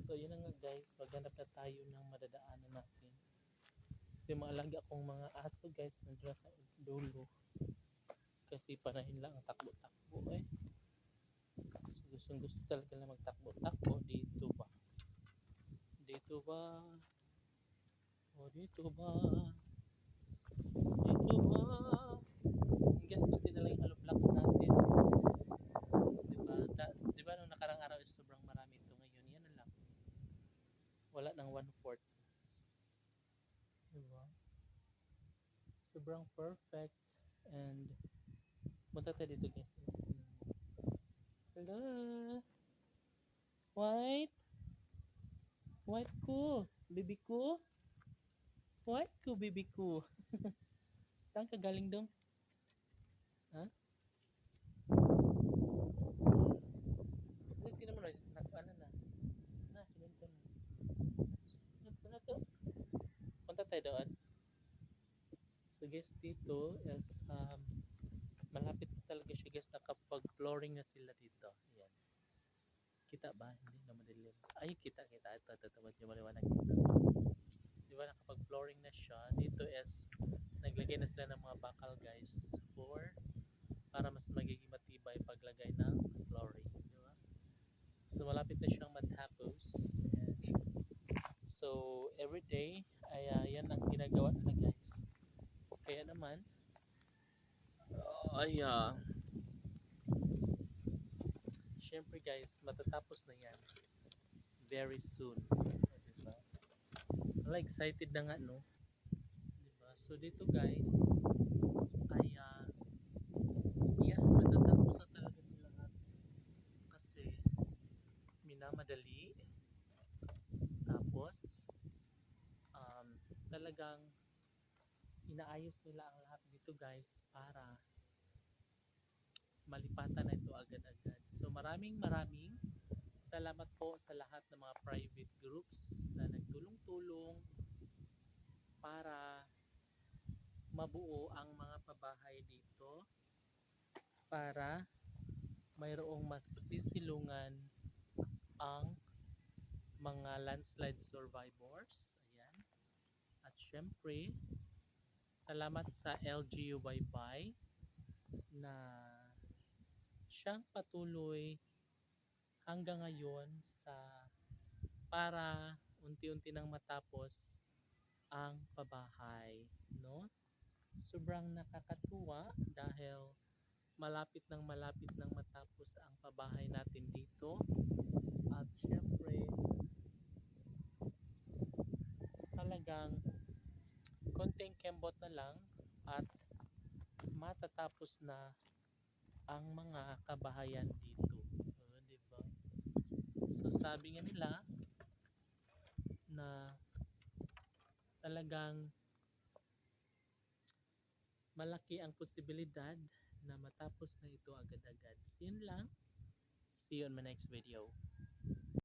So yun na nga guys, maghanap na tayo ng madadaanan natin. Kasi mga alaga kong mga aso guys, nandiyan sa dulo. Kasi panahin lang ang takbo-takbo eh. So gustong gusto talaga na magtakbo-takbo. Dito ba? Dito ba? O dito ba? Dito ba? I guess kunti na lang yung hollow blocks natin. Diba? Diba nung nakarang araw is sobrang marami ito. Ngayon yan na lang. Wala nang 1/4. Diba? Sobrang perfect. And punta tayo dito guys. Hello. White. White ko. Baby ko. White ko, baby ko. Saan ka galing dong? Ha? Hindi naman na. Ano na? Sunod ka na. Sunod ka na to. Punta tayo doon. So guys, dito is malapit talaga siya guys. Nakapag-flooring na sila dito. Ayan. Kita ba? Hindi na madilim. Ay, kita. Ito. Medyo maliwanag dito. Di ba nakapag-flooring na siya? Dito is naglagay na sila ng mga bakal guys para mas magiging matibay paglagay ng flooring. Di ba? So malapit na siyang matapos. And so every day ay yan ang ginagawa nila guys. Kaya naman ay syempre guys, matatapos na yan very soon. Diba? Wala, excited na nga no. Diba? So dito guys ay matatapos na talaga ito lahat kasi minamadali. Tapos talagang inaayos nila ang lahat dito guys para malipatan na ito agad-agad. So maraming salamat po sa lahat ng mga private groups na nagtulong-tulong para mabuo ang mga pabahay dito para mayroong masisilungan ang mga landslide survivors. Ayan. At syempre, salamat sa LGU Baybay na siyang patuloy hanggang ngayon para unti-unti nang matapos ang pabahay, no? Sobrang nakakatuwa dahil malapit nang matapos ang pabahay natin dito. At syempre, talagang konting kembot na lang at matatapos na ang mga kabahayan dito. Diba? So sabi nga nila na talagang malaki ang posibilidad na matapos na ito agad-agad. So yun lang. See you on my next video.